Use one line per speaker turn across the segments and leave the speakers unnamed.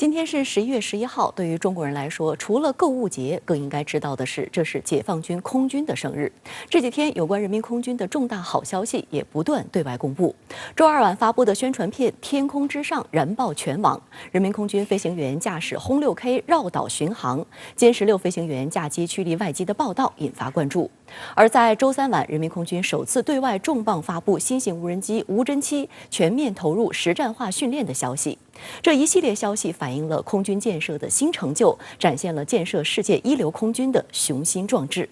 今天是11月11号，对于中国人来说，除了购物节，更应该知道的是，这是解放军空军的生日。这几天，有关人民空军的重大好消息也不断对外公布。周二晚发布的宣传片《天空之上》燃爆全网，人民空军飞行员驾驶轰6K 绕岛巡航，歼16飞行员驾机驱离外机的报道引发关注。而在周三晚，人民空军首次对外重磅发布新型无人机无侦7全面投入实战化训练的消息。这一系列消息反映了空军建设的新成就，展现了建设世界一流空军的雄心壮志。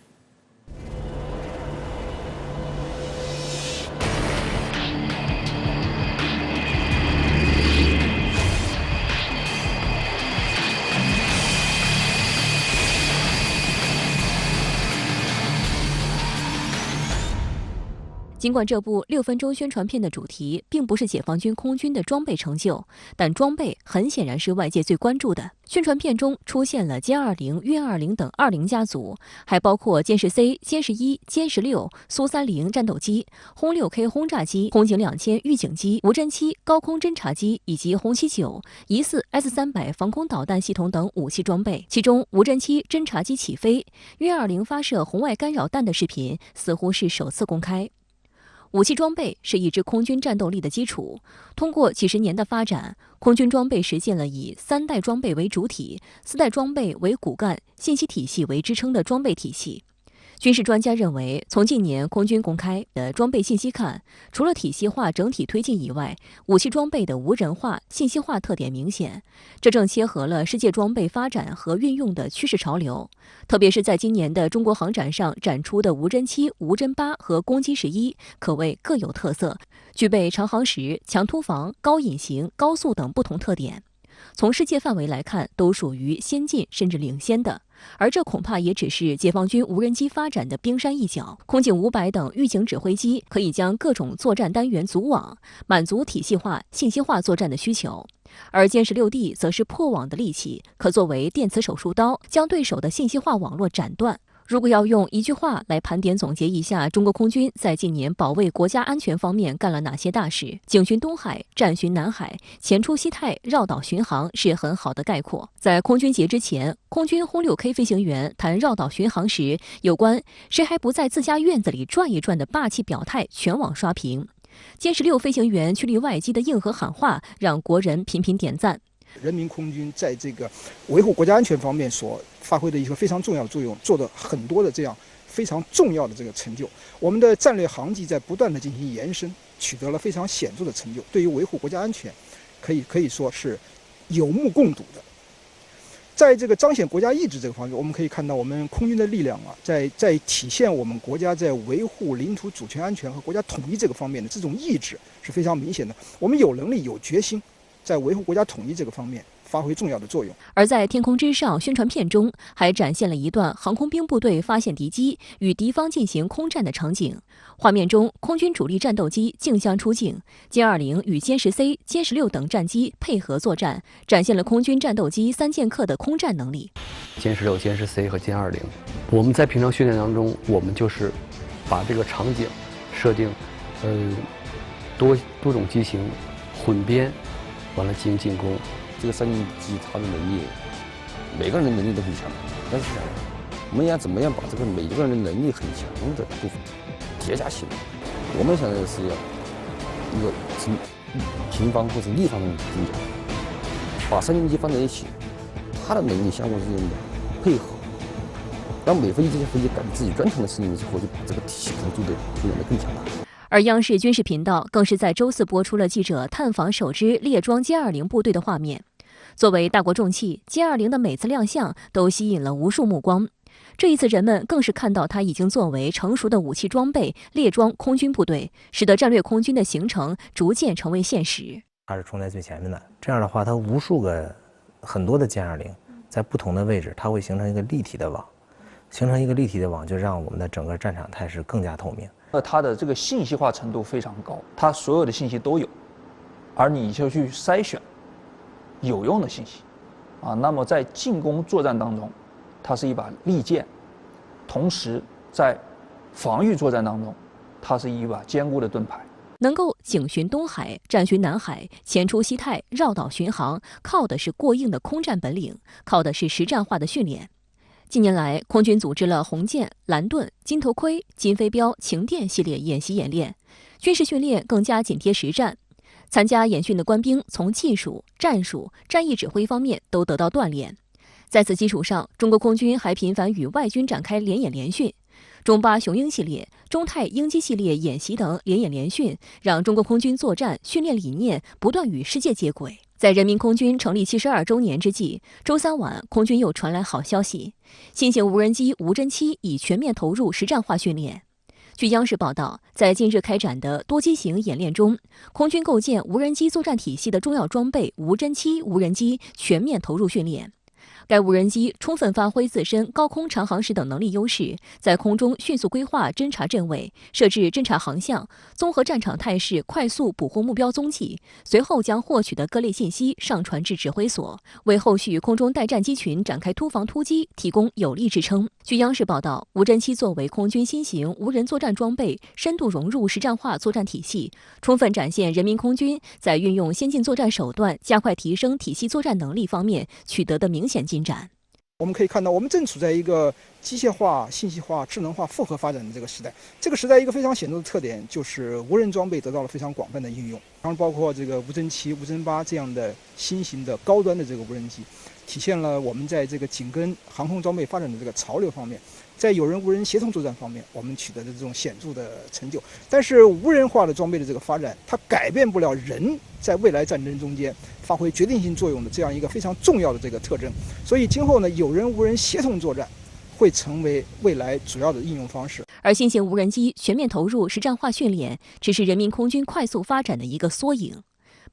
尽管这部6分钟宣传片的主题并不是解放军空军的装备成就，但装备很显然是外界最关注的。宣传片中出现了歼20、运20等20家族，还包括歼10C、歼11、歼16、苏30战斗机、轰6K 轰炸机、红警2000预警机、无侦7高空侦察机以及红79疑似 S300防空导弹系统等武器装备。其中，无侦7侦察机起飞、运20发射红外干扰弹的视频似乎是首次公开。武器装备是一支空军战斗力的基础。通过几十年的发展，空军装备实现了以3代装备为主体、4代装备为骨干、信息体系为支撑的装备体系。军事专家认为，从近年空军公开的装备信息看，除了体系化整体推进以外，武器装备的无人化、信息化特点明显，这正切合了世界装备发展和运用的趋势潮流。特别是在今年的中国航展上展出的无侦7、无侦8和攻击11，可谓各有特色，具备长航时、强突防、高隐形、高速等不同特点。从世界范围来看，都属于先进甚至领先的。而这恐怕也只是解放军无人机发展的冰山一角。空警500等预警指挥机可以将各种作战单元组网，满足体系化、信息化作战的需求。而歼16D 则是破网的利器，可作为电磁手术刀，将对手的信息化网络斩断。如果要用一句话来盘点总结一下中国空军在近年保卫国家安全方面干了哪些大事，警巡东海、战巡南海、前出西太、绕岛巡航是很好的概括。在空军节之前，空军轰6K 飞行员谈绕岛巡航时，有关谁还不在自家院子里转一转的霸气表态全网刷屏。歼16飞行员驱离外机的硬核喊话让国人频频点赞。
人民空军在这个维护国家安全方面所发挥的一个非常重要的作用，做的很多的这样非常重要的这个成就。我们的战略航迹在不断的进行延伸，取得了非常显著的成就，对于维护国家安全可以说是有目共睹的。在这个彰显国家意志这个方面，我们可以看到我们空军的力量在体现我们国家在维护领土主权安全和国家统一这个方面的这种意志是非常明显的。我们有能力有决心在维护国家统一这个方面发挥重要的作用。
而在天空之上宣传片中，还展现了一段航空兵部队发现敌机与敌方进行空战的场景。画面中，空军主力战斗机竞相出境，歼20与歼10C、歼16等战机配合作战，展现了空军战斗机3剑客的空战能力。
歼16、歼10C 和歼20，我们在平常训练当中，我们就是把这个场景设定，多种机型混编。完了进行进攻，
这个3舰机它的能力，每个人的能力都很强，但是我们要怎么样把这个每个人的能力很强的部分叠加起来？我们现在是要一个平方或者立方的增加，把3舰机放在一起，它的能力相互之间的配合，让每飞机这些飞机感觉自己专长的事情之后，就把这个体系做得训练得更强大。
而央视军事频道更是在周4播出了记者探访首支列装歼20部队的画面。作为大国重器，歼20的每次亮相都吸引了无数目光。这一次，人们更是看到它已经作为成熟的武器装备列装空军部队，使得战略空军的形成逐渐成为现实。
它是冲在最前面的，这样的话，它无数个很多的歼20在不同的位置，它会形成一个立体的网，形成一个立体的网，就让我们的整个战场态势更加透明。
它的这个信息化程度非常高，它所有的信息都有，而你就去筛选有用的信息，那么在进攻作战当中，它是一把利剑，同时在防御作战当中，它是一把坚固的盾牌。
能够警巡东海、战巡南海、前出西太、绕岛巡航，靠的是过硬的空战本领，靠的是实战化的训练。近年来，空军组织了红箭、蓝盾、金头盔、金飞镖、晴电系列演习演练，军事训练更加紧贴实战。参加演训的官兵从技术、战术、战役指挥方面都得到锻炼。在此基础上，中国空军还频繁与外军展开联演联训。中巴雄鹰系列、中泰鹰击系列演习等联演联训，让中国空军作战训练理念不断与世界接轨。在人民空军成立72周年之际，周三晚，空军又传来好消息：新型无人机无侦7已全面投入实战化训练。据央视报道，在近日开展的多机型演练中，空军构建无人机作战体系的重要装备无侦7无人机全面投入训练。该无人机充分发挥自身高空长航时等能力优势，在空中迅速规划侦察阵位，设置侦察航向，综合战场态势，快速捕获目标踪迹，随后将获取的各类信息上传至指挥所，为后续空中待战机群展开突防突击提供有力支撑。据央视报道，无侦7作为空军新型无人作战装备，深度融入实战化作战体系，充分展现人民空军在运用先进作战手段，加快提升体系作战能力方面取得的明显进展。
我们可以看到，我们正处在一个机械化、信息化、智能化复合发展的这个时代。这个时代一个非常显著的特点就是无人装备得到了非常广泛的应用，当然包括这个无侦7、无侦8这样的新型的高端的这个无人机，体现了我们在这个紧跟航空装备发展的这个潮流方面，在有人无人协同作战方面，我们取得的这种显著的成就。但是无人化的装备的这个发展，它改变不了人在未来战争中间发挥决定性作用的这样一个非常重要的这个特征。所以今后呢，有人无人协同作战会成为未来主要的应用方式。
而新型无人机全面投入实战化训练，只是人民空军快速发展的一个缩影。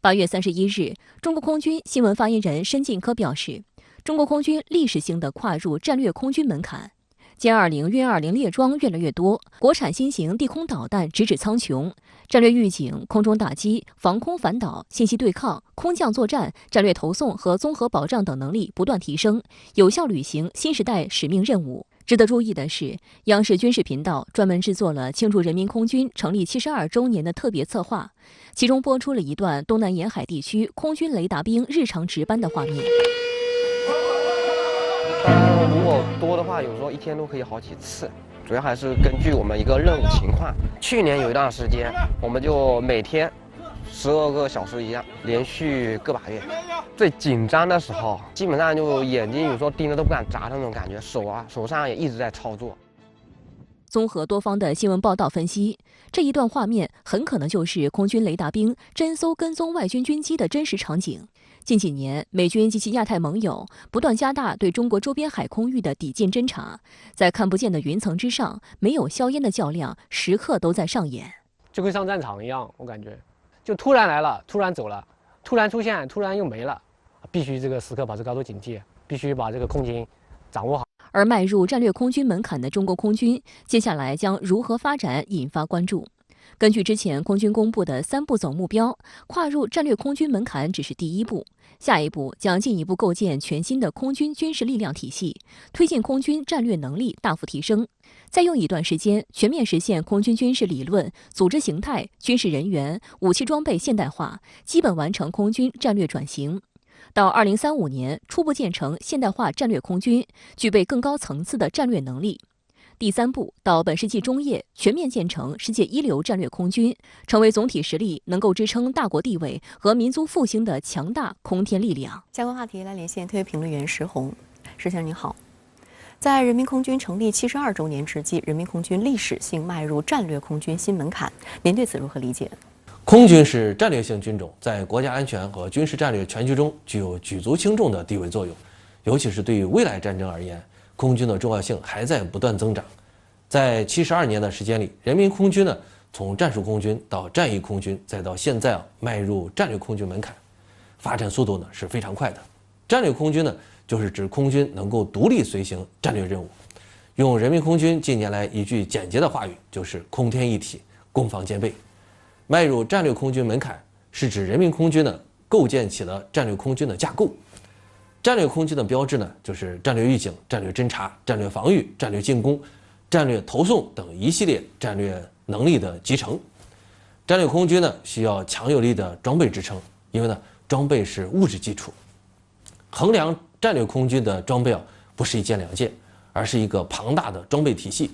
8月31日，中国空军新闻发言人申进科表示，中国空军历史性的跨入战略空军门槛。歼20、运20列装越来越多，国产新型地空导弹直指苍穹，战略预警、空中打击、防空反导、信息对抗、空降作战、战略投送和综合保障等能力不断提升，有效履行新时代使命任务。值得注意的是，央视军事频道专门制作了庆祝人民空军成立72周年的特别策划，其中播出了一段东南沿海地区空军雷达兵日常值班的画面。
如果多的话，有时候一天都可以好几次，主要还是根据我们一个任务情况。去年有一段时间，我们就每天12个小时一样，连续个把月。最紧张的时候，基本上就眼睛有时候盯着都不敢眨的那种感觉，手上也一直在操作。
综合多方的新闻报道分析，这一段画面很可能就是空军雷达兵侦搜跟踪外军军机的真实场景。近几年，美军及其亚太盟友不断加大对中国周边海空域的抵近侦察，在看不见的云层之上，没有硝烟的较量时刻都在上演，
就跟上战场一样，我感觉就突然来了，突然走了，突然出现，突然又没了，必须这个时刻保持高度警惕，必须把这个空情掌握好。
而迈入战略空军门槛的中国空军，接下来将如何发展引发关注。根据之前空军公布的3步走目标，跨入战略空军门槛只是第一步，下一步将进一步构建全新的空军军事力量体系，推进空军战略能力大幅提升，再用一段时间全面实现空军军事理论、组织形态、军事人员、武器装备现代化，基本完成空军战略转型。到2035年，初步建成现代化战略空军，具备更高层次的战略能力。第3步，到本世纪中叶，全面建成世界一流战略空军，成为总体实力能够支撑大国地位和民族复兴的强大空天力量。
相关话题来连线特约评论员石红。石先生您好，在人民空军成立72周年之际，人民空军历史性迈入战略空军新门槛，您对此如何理解？
空军是战略性军种，在国家安全和军事战略全局中具有举足轻重的地位作用，尤其是对于未来战争而言，空军的重要性还在不断增长。在72年的时间里，人民空军呢，从战术空军到战役空军，再到现在迈入战略空军门槛，发展速度呢是非常快的。战略空军呢，就是指空军能够独立随行战略任务。用人民空军近年来一句简洁的话语，就是空天一体，攻防兼备。迈入战略空军门槛，是指人民空军呢构建起了战略空军的架构。战略空军的标志呢，就是战略预警、战略侦察、战略防御、战略进攻、战略投送等一系列战略能力的集成。战略空军呢需要强有力的装备支撑，因为呢装备是物质基础。衡量战略空军的装备不是一件两件，而是一个庞大的装备体系，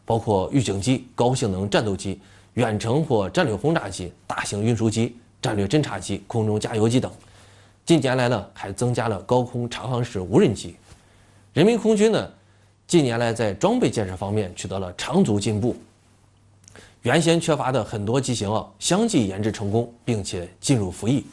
包括预警机、高性能战斗机、远程或战略轰炸机、大型运输机、战略侦察机、空中加油机等。近年来呢，还增加了高空长航时无人机。人民空军呢，近年来在装备建设方面取得了长足进步。原先缺乏的很多机型相继研制成功，并且进入服役，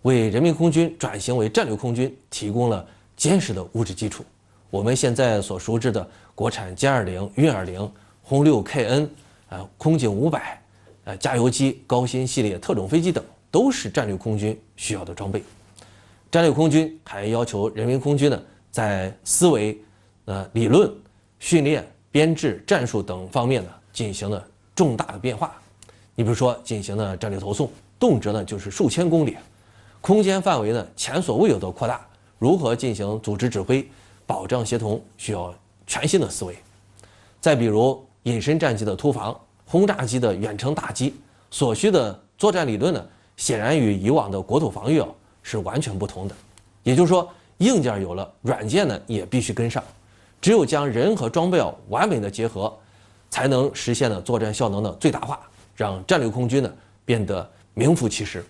为人民空军转型为战略空军提供了坚实的物质基础。我们现在所熟知的国产歼20、运20、轰6 KN、空警500、加油机、高新系列特种飞机等，都是战略空军需要的装备。战略空军还要求人民空军呢，在思维、理论、训练、编制、战术等方面呢，进行了重大的变化。你比如说，进行了战略投送，动辄呢就是数千公里，空间范围呢前所未有的扩大。如何进行组织指挥、保障协同，需要全新的思维。再比如隐身战机的突防、轰炸机的远程打击，所需的作战理论呢，显然与以往的国土防御是完全不同的。也就是说，硬件有了，软件呢也必须跟上。只有将人和装备完美的结合，才能实现了作战效能的最大化，让战略空军呢变得名副其实。